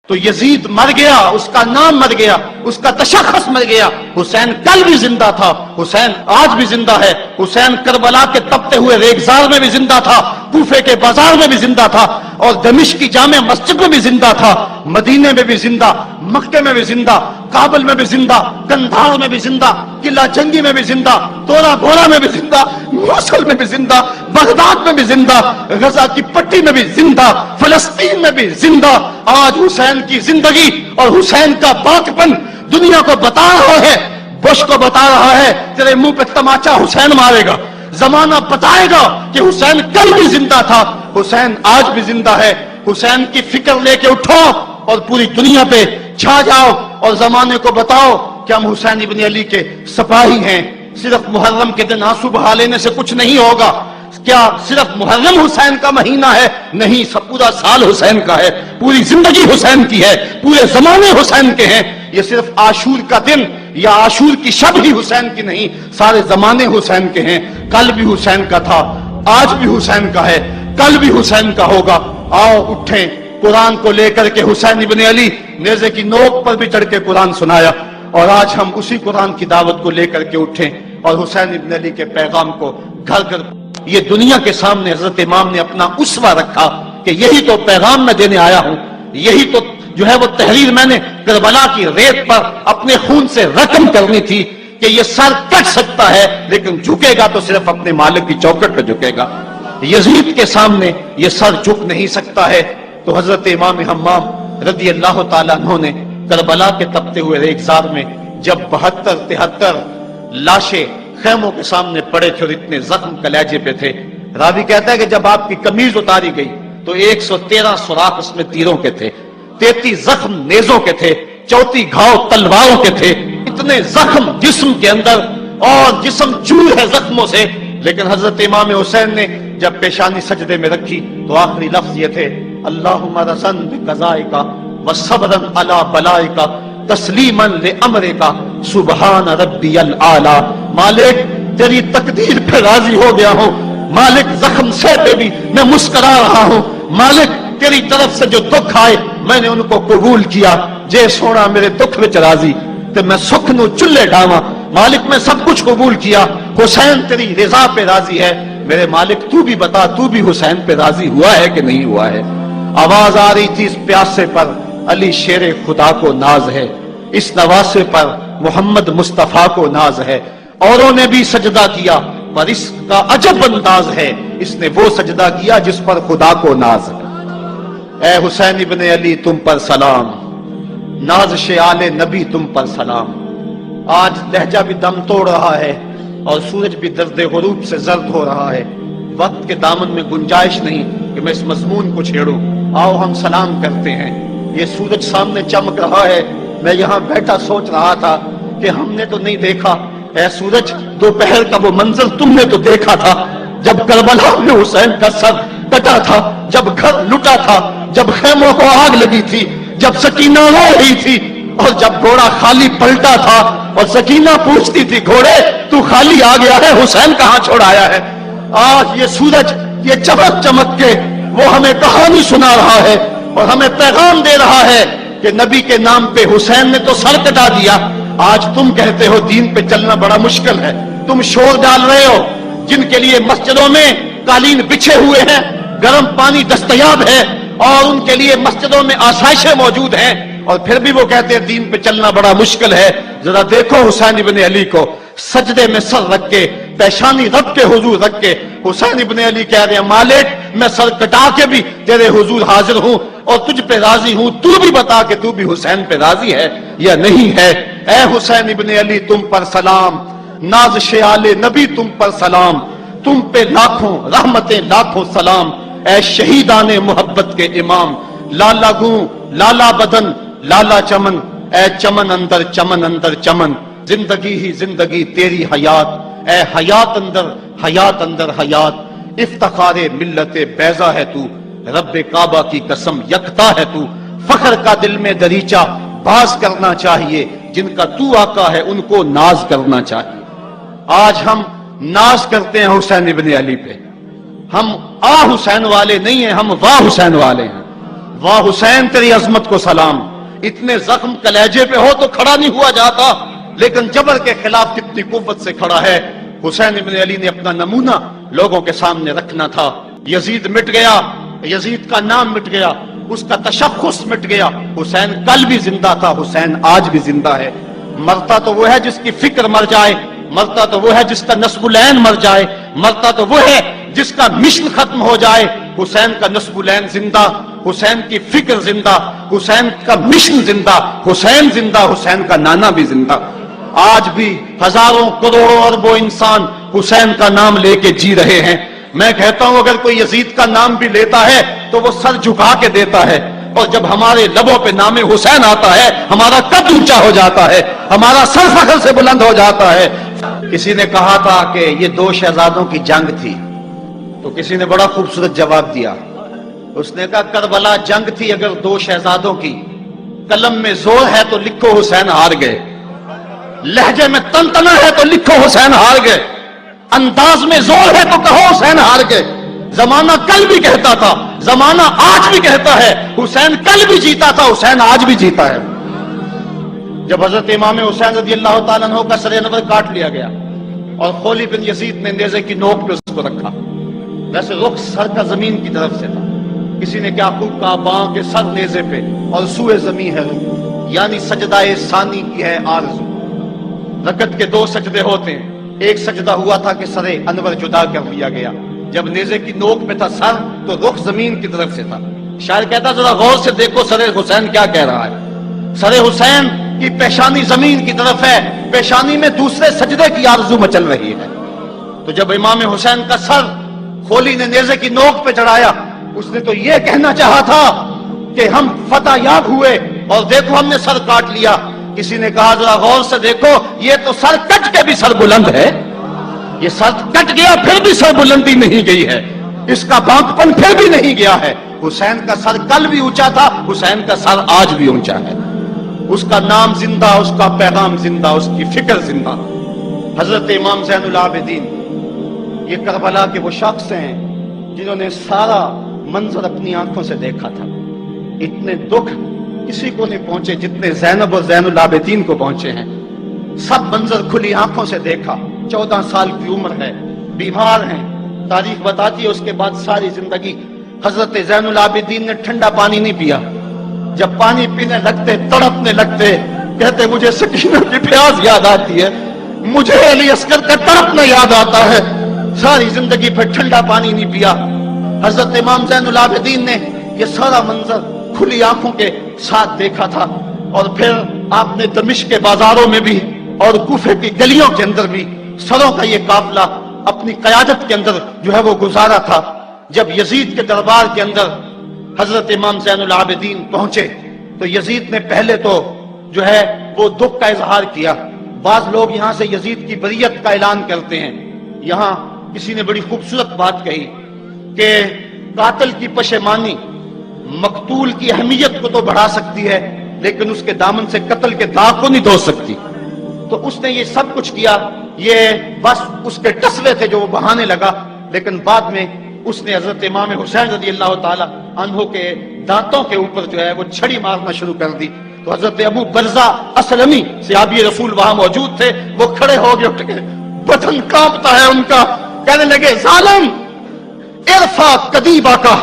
تو یزید مر گیا، اس کا نام مر گیا، اس کا تشخص مر گیا۔ حسین کل بھی زندہ تھا، حسین آج بھی زندہ ہے، حسین کربلا کے تپتے ہوئے ریگزار میں بھی زندہ تھا، کوفے کے بازار میں بھی زندہ تھا، اور دمشق کی جامع مسجد میں بھی زندہ تھا، مدینے میں بھی زندہ، مکے میں بھی زندہ، کابل میں بھی زندہ، کندھار میں بھی زندہ، قلعہ جنگی میں بھی زندہ، تورا بورا میں بھی زندہ، موصل میں بھی زندہ، بغداد میں بھی زندہ، غزہ کی پٹی میں بھی زندہ، فلسطین میں بھی زندہ۔ آج حسین کی زندگی اور حسین کا باقپن دنیا کو بتا رہا ہے، بش کو بتا رہا ہے تیرے منہ پہ تماچا حسین مارے گا۔ زمانہ بتائے گا کہ حسین کل بھی زندہ تھا، حسین آج بھی زندہ ہے۔ حسین کی فکر لے کے اٹھو اور پوری دنیا پہ چھا جاؤ اور زمانے کو بتاؤ کہ ہم حسین ابن علی کے سپاہی ہیں۔ صرف محرم کے دن آنسو بہا لینے سے کچھ نہیں ہوگا۔ کیا صرف محرم حسین کا مہینہ ہے؟ نہیں، سب پورا سال حسین کا ہے، پوری زندگی حسین کی ہے، پورے زمانے حسین کے ہیں۔ یہ صرف عاشور کا دن یا عاشور کی شب ہی حسین کی نہیں، سارے زمانے حسین کے ہیں۔ کل بھی حسین کا تھا، آج بھی حسین کا ہے، کل بھی حسین کا ہوگا۔ آؤ اٹھیں، قرآن کو لے کر کے حسین ابن علی نیزے کی نوک پر بھی چڑھ کے قرآن سنایا، اور آج ہم اسی قرآن کی دعوت کو لے کر کے اٹھیں اور حسین ابن علی کے پیغام کو گھر گھر یہ دنیا کے سامنے حضرت امام نے اپنا اسوہ رکھا کہ یہی تو پیغام میں دینے آیا ہوں، یہی تو جو ہے وہ تحریر میں نے کربلا کی ریت پر اپنے خون سے رقم کرنی تھی کہ یہ سر کٹ سکتا ہے لیکن جھکے گا تو صرف اپنے مالک کی چوکٹ پہ جھکے گا، یزید کے سامنے یہ سر جھک نہیں سکتا ہے۔ تو حضرت امام حمام رضی اللہ تعالیٰ عنہ نے کربلا کے تپتے ہوئے ریگزار میں جب 72-73 لاشیں خیموں کے سامنے پڑے تھے اور اتنے زخم کلیجے پہ تھے، راوی کہتا ہے کہ جب آپ کی قمیض اتاری گئی تو 113 سوراخ اس میں تیروں کے تھے، 33 زخم نیزوں کے تھے، 34 گھاؤ تلواروں کے تھے، اتنے زخم جسم کے اندر اور جسم چور ہے زخموں سے۔ لیکن حضرت امام حسین نے جب پیشانی سجدے میں رکھی تو آخری لفظ یہ تھے، اللہم رضن بقضائک وصبرن علی بلائک تسلیما لامرک سبحان ربی الاعلی۔ مالک تیری تقدیر پہ راضی ہو گیا ہوں، مالک زخم سے پہ بھی میں مسکرا رہا ہوں، مالک تیری طرف سے جو دکھ آئے میں نے ان کو قبول کیا، جے سونا میرے دکھ وچ راضی تے میں سکھ نو چلے ڈاواں، مالک میں سب کچھ قبول کیا، حسین تیری رضا پہ راضی ہے، میرے مالک تو بھی بتا تو بھی حسین پہ راضی ہوا ہے کہ نہیں ہوا ہے۔ آواز آ رہی تھی اس پیاسے پر علی شیر خدا کو ناز ہے، اس نواسے پر محمد مصطفیٰ کو ناز ہے، اوروں نے بھی سجدہ کیا پر اس کا عجب انداز ہے، اس نے وہ سجدہ کیا جس پر خدا کو ناز ہے۔ اے حسین ابن علی تم پر سلام، نازش آل نبی تم پر سلام۔ آج لہجہ بھی دم توڑ رہا ہے اور سورج بھی درد غروب سے زرد ہو رہا ہے، وقت کے دامن میں گنجائش نہیں کہ میں اس مضمون کو چھیڑوں۔ آؤ ہم سلام کرتے ہیں، یہ سورج سامنے چمک رہا ہے، میں یہاں بیٹھا سوچ رہا تھا کہ ہم نے تو نہیں دیکھا، اے سورج دوپہر کا وہ منظر تم نے تو دیکھا تھا جب کربلا میں حسین کا سر کٹا تھا، جب گھر لٹا تھا، جب خیموں کو آگ لگی تھی، جب سکینہ رو رہی تھی، اور جب گھوڑا خالی پلٹا تھا اور سکینہ پوچھتی تھی گھوڑے تو خالی آ گیا ہے، حسین کہاں چھوڑ آیا ہے۔ آج یہ سورج یہ چمک چمک کے وہ ہمیں کہانی سنا رہا ہے اور ہمیں پیغام دے رہا ہے کہ نبی کے نام پہ حسین نے تو سر کٹا دیا، آج تم کہتے ہو دین پہ چلنا بڑا مشکل ہے، تم شور ڈال رہے ہو، جن کے لیے مسجدوں میں قالین بچھے ہوئے ہیں، گرم پانی دستیاب ہے اور ان کے لیے مسجدوں میں آسائشیں موجود ہیں، اور پھر بھی وہ کہتے ہیں دین پہ چلنا بڑا مشکل ہے۔ ذرا دیکھو حسین ابن علی کو سجدے میں سر رکھ کے، پیشانی رب کے حضور رکھ کے حسین ابن علی کہہ رہے ہیں مالک میں سر کٹا کے بھی تیرے حضور حاضر ہوں اور تجھ پہ راضی ہوں، تو بھی بتا کہ تو بھی حسین پہ راضی ہے یا نہیں ہے۔ اے حسین ابن علی تم پر سلام، نازش آل نبی تم پر سلام، تم پہ لاکھوں رحمتیں لاکھوں سلام، اے شہیدان محبت کے امام، لالا گوں لالا بدن لالا چمن، اے چمن اندر چمن اندر چمن، زندگی ہی زندگی تیری حیات، اے حیات اندر حیات، افتخار ملت بیضا ہے تو، رب کعبہ کی قسم یکتا ہے تو، فخر کا دل میں دریچہ باز کرنا چاہیے، جن کا تو آقا ہے ان کو ناز کرنا چاہیے۔ آج ہم ناز کرتے ہیں حسین ابن علی پہ، ہم حسین والے نہیں ہیں، ہم واہ حسین والے ہیں۔ واہ حسین تیری عظمت کو سلام، اتنے زخم کلیجے پہ ہو تو کھڑا نہیں ہوا جاتا، لیکن جبر کے خلاف کتنی قوت سے کھڑا ہے۔ حسین ابن علی نے اپنا نمونہ لوگوں کے سامنے رکھنا تھا۔ یزید مٹ گیا، یزید کا نام مٹ گیا، اس کا تشخص مٹ گیا۔ حسین کل بھی زندہ تھا، حسین آج بھی زندہ ہے۔ مرتا تو وہ ہے جس کی فکر مر جائے، مرتا تو وہ ہے جس کا نسب العین مر جائے، مرتا تو وہ ہے جس کا مشن ختم ہو جائے۔ حسین کا نسب العین زندہ، حسین کی فکر زندہ، حسین کا مشن زندہ، حسین زندہ، حسین کا نانا بھی زندہ۔ آج بھی ہزاروں کروڑوں اربوں انسان حسین کا نام لے کے جی رہے ہیں۔ میں کہتا ہوں اگر کوئی یزید کا نام بھی لیتا ہے تو وہ سر جھکا کے دیتا ہے، اور جب ہمارے لبوں پہ نام حسین آتا ہے ہمارا قد اونچا ہو جاتا ہے، ہمارا سر فخر سے بلند ہو جاتا ہے۔ کسی نے کہا تھا کہ یہ دو شہزادوں کی جنگ تھی، تو کسی نے بڑا خوبصورت جواب دیا، اس نے کہا کربلا جنگ تھی اگر دو شہزادوں کی، قلم میں زور ہے تو لکھو حسین ہار گئے، لہجے میں تنتنا ہے تو لکھو حسین ہار گئے، انداز میں زور ہے تو کہو حسین ہار گئے۔ زمانہ کل بھی کہتا تھا، زمانہ آج بھی کہتا ہے، حسین کل بھی جیتا تھا، حسین آج بھی جیتا ہے۔ جب حضرت امام حسین رضی اللہ تعالیٰ عنہ کا سر انور کاٹ لیا گیا اور خولی بن یزید نے نیزے کی نوک پہ اس کو رکھا، ویسے رخ سر کا زمین کی طرف سے تھا، کسی نے کیا خوب کہا باں کے سر نیزے پہ اور سوئے زمین ہے روح، یعنی سجدہ ثانی کی ہے آرزو۔ رکعت کے دو سجدے ہوتے ہیں، ایک سجدہ ہوا تھا کہ سر انور جدا کر لیا گیا، جب نیزے کی نوک پہ تھا سر تو رخ زمین کی طرف سے تھا۔ شاعر کہتا ذرا غور سے دیکھو سر حسین کیا کہہ رہا ہے، سر حسین کی پیشانی زمین کی طرف ہے، پیشانی میں دوسرے سجدے کی آرزو مچل رہی ہے۔ تو جب امام حسین کا سر خولی نے نیزے کی نوک پہ چڑھایا، اس نے تو یہ کہنا چاہا تھا کہ ہم فتح یاب ہوئے اور دیکھو ہم نے سر کاٹ لیا۔ کسی نے کہا ذرا غور سے دیکھو یہ تو سر کٹ کے بھی سر بلند ہے، یہ سر کٹ گیا پھر بھی سر بلندی نہیں گئی ہے، اس کا بانک پن پھر بھی نہیں گیا ہے۔ حسین کا سر کل بھی اونچا تھا، حسین کا سر آج بھی اونچا ہے، اس کا نام زندہ، اس کا پیغام زندہ، اس کی فکر زندہ۔ حضرت امام زین العابدین یہ کربلا کے وہ شخص ہیں جنہوں نے سارا منظر اپنی آنکھوں سے دیکھا تھا۔ اتنے دکھ کسی کو نہیں پہنچے جتنے زینب اور زین العابدین کو پہنچے ہیں۔ سب منظر کھلی آنکھوں سے دیکھا، 14 سال کی عمر ہے، بیمار ہیں، تاریخ بتاتی ہے اس کے بعد ساری زندگی حضرت زین العابدین نے ٹھنڈا پانی نہیں پیا، جب پانی پینے لگتے تڑپنے لگتے، کہتے مجھے سکینہ کی پیاس یاد آتی ہے، مجھے علی اصغر کا تڑپنا یاد آتا ہے، ساری زندگی پھر ٹھنڈا پانی نہیں پیا۔ حضرت امام زین العابدین نے یہ سارا منظر کھلی آنکھوں کے ساتھ دیکھا تھا، اور پھر آپ نے دمشق کے بازاروں میں بھی اور کوفے کی گلیوں کے اندر بھی سروں کا یہ قافلہ اپنی قیادت کے اندر جو ہے وہ گزارا تھا۔ جب یزید کے دربار کے اندر حضرت امام زین العابدین پہنچے تو یزید نے پہلے تو جو ہے وہ دکھ کا اظہار کیا۔ بعض لوگ یہاں سے یزید کی بریت کا اعلان کرتے ہیں، یہاں کسی نے بڑی خوبصورت بات کہی کہ قاتل کی پشیمانی مقتول کی اہمیت کو تو بڑھا سکتی ہے لیکن اس کے دامن سے قتل کے داغ کو نہیں دھو سکتی۔ تو اس نے یہ سب کچھ کیا، یہ بس اس کے ٹسلے تھے جو وہ بہانے لگا، لیکن بعد میں اس نے حضرت امام حسین رضی اللہ تعالی عنہ کے دانتوں کے اوپر جو ہے وہ چھڑی مارنا شروع کر دی۔ تو حضرت ابو برزہ اسلمی صحابی رسول وہاں موجود تھے، وہ کھڑے ہو گئے، اٹھ گئے، بدن کانپتا ہے ان کا، کہنے لگے ظالم ارفع قدیبہ کا،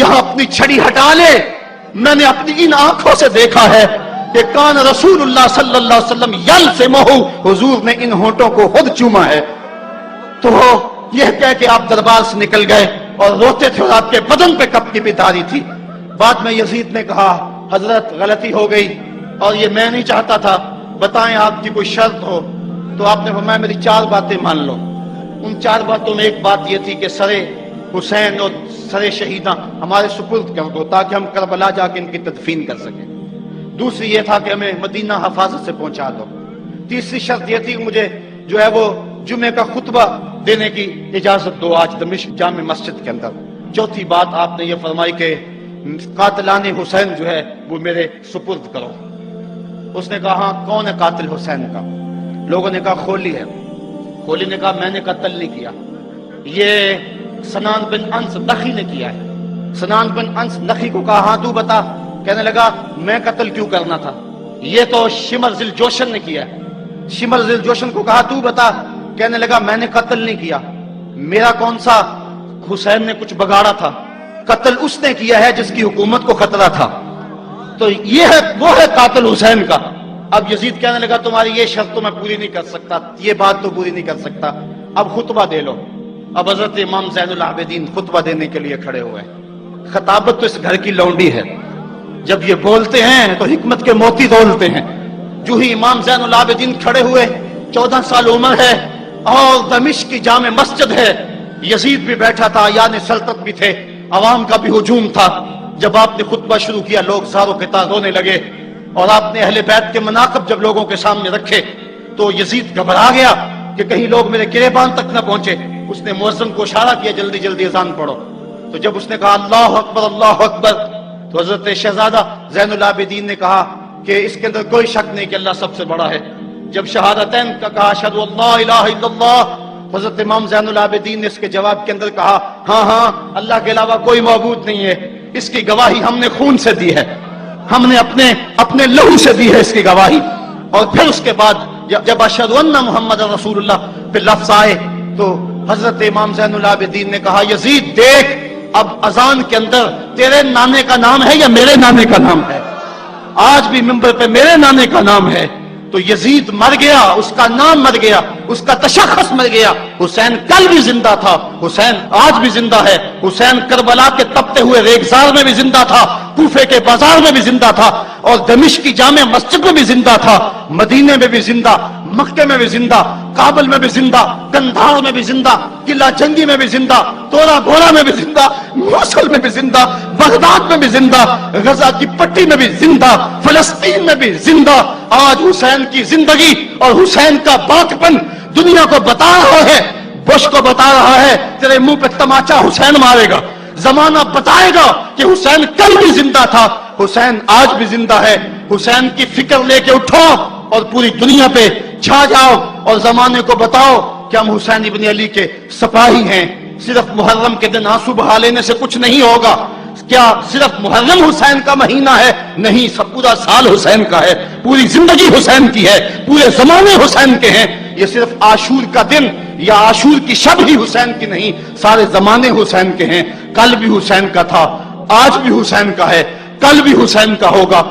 یہاں اپنی چھڑی ہٹا لے، میں نے اپنی ان آنکھوں سے دیکھا ہے کہ کان رسول اللہ صلی اللہ علیہ وسلم یلسمہ، حضور نے ان ہونٹوں کو خود چوما ہے۔ تو یہ کہہ کہ آپ دربار سے نکل گئے اور روتے تھے اور آپ کے بدن پہ کپڑی بھی تاری تھی۔ بعد میں یزید نے کہا حضرت غلطی ہو گئی اور یہ میں نہیں چاہتا تھا، بتائیں آپ کی کوئی شرط ہو۔ تو آپ نے فرمایا میری 4 باتیں مان لو۔ ان 4 باتوں میں ایک بات یہ تھی کہ سر حسین اور سر شہیداں ہمارے سپرد کر دو تاکہ ہم کربلا جا کے ان کی تدفین کر سکیں۔ دوسری یہ تھا کہ ہمیں مدینہ حفاظت سے پہنچا دو۔ تیسری شرط یہ تھی کہ مجھے جو ہے وہ جمعے کا خطبہ دینے کی اجازت دو آج دمشق جامع مسجد کے اندر۔ چوتھی بات آپ نے یہ فرمائی کہ قاتلان حسین جو ہے وہ میرے سپرد کرو۔ اس نے کہا ہاں کون ہے قاتل حسین کا؟ لوگوں نے کہا خولی ہے۔ خولی نے کہا میں نے قتل نہیں کیا، یہ سنان بن انس دخی نے کیا ہے۔ سنان بن انس نخی کو کہا ہاں تو بتا. کہنے لگا میں قتل کیوں کرنا تھا, یہ تو شمر ذی الجوشن نے کیا. شمر ذی الجوشن کو کہا تو بتا. کہنے لگا میں نے قتل نہیں کیا, میرا کون سا, حسین نے کچھ بگاڑا تھا, قتل اس نے کیا ہے جس کی حکومت کو خطرہ تھا. تو یہ ہے وہ ہے قاتل حسین کا. اب یزید کہنے لگا تمہاری یہ شرط تو میں پوری نہیں کر سکتا, یہ بات تو پوری نہیں کر سکتا, اب خطبہ دے لو. اب حضرت امام زین العابدین خطبہ دینے کے لیے کھڑے ہوئے. خطابت تو اس گھر کی لونڈی ہے, جب یہ بولتے ہیں تو حکمت کے موتی دولتے ہیں. جو ہی امام زین العابدین کھڑے ہوئے, 14 سال عمر ہے اور دمشق کی جامع مسجد ہے, یزید بھی بیٹھا تھا, یعنی سلطنت بھی تھے, عوام کا بھی ہجوم تھا. جب آپ نے خطبہ شروع کیا لوگ زاروں کے تار رونے لگے, اور آپ نے اہل بیت کے مناقب جب لوگوں کے سامنے رکھے تو یزید گھبرا گیا کہ کہیں لوگ میرے گریبان تک نہ پہنچے. اس نے مؤذن کو اشارہ کیا جلدی جلدی اذان پڑھو. تو جب اس نے کہا اللہ اکبر اللہ اکبر, تو حضرت شہزادہ زین العابدین نے کہا کہ اس کے اندر کوئی شک نہیں کہ اللہ سب سے بڑا ہے. جب شہادتین کا کہا اشہد ان لا الہ الا اللہ, حضرت امام زین العابدین نے اس کے جواب کے اندر کہا ہاں ہاں اللہ کے علاوہ کوئی معبود نہیں ہے, اس کی گواہی ہم نے خون سے دی ہے, ہم نے اپنے لہو سے دی ہے اس کی گواہی. اور پھر اس کے بعد جب اشہد ان محمد رسول اللہ پہ لفظ آئے تو حضرت امام زین العابدین نے کہا یزید دیکھ, اب اذان کے اندر تیرے نانے کا نام ہے یا میرے نانے کا نام ہے؟ آج بھی منبر پہ میرے نانے کا نام ہے. تو یزید مر گیا, اس کا نام مر گیا, اس کا تشخص مر گیا. حسین کل بھی زندہ تھا, حسین آج بھی زندہ ہے. حسین کربلا کے تپتے ہوئے ریگزار میں بھی زندہ تھا, کوفے کے بازار میں بھی زندہ تھا, اور دمشق کی جامع مسجد میں بھی زندہ تھا, مدینے میں بھی زندہ, مکے میں بھی زندہ, کابل میں بھی زندہ, کندھار میں بھی زندہ, قلعہ جنگی میں بھی زندہ, تورا بورا میں بھی زندہ, موصل میں بھی زندہ, بغداد میں بھی زندہ, غزہ کی پٹی میں بھی زندہ, فلسطین میں بھی زندہ. آج حسین کی زندگی اور حسین کا باقپن دنیا کو بتا رہا ہے, بش کو بتا رہا ہے تیرے منہ پہ تماچا حسین مارے گا. زمانہ بتائے گا کہ حسین کل بھی زندہ تھا, حسین آج بھی زندہ ہے. حسین کی فکر لے کے اٹھو اور پوری دنیا پہ چھا جاؤ اور زمانے کو بتاؤ کہ ہم حسین ابن علی کے سپاہی ہیں. صرف محرم کے دن آنسو بہا لینے سے کچھ نہیں ہوگا. کیا صرف محرم حسین کا مہینہ ہے؟ نہیں, سب پورا سال حسین کا ہے, پوری زندگی حسین کی ہے, پورے زمانے حسین کے ہیں. یہ صرف عاشور کا دن یا عاشور کی شب ہی حسین کی نہیں, سارے زمانے حسین کے ہیں. کل بھی حسین کا تھا, آج بھی حسین کا ہے, کل بھی حسین کا ہوگا.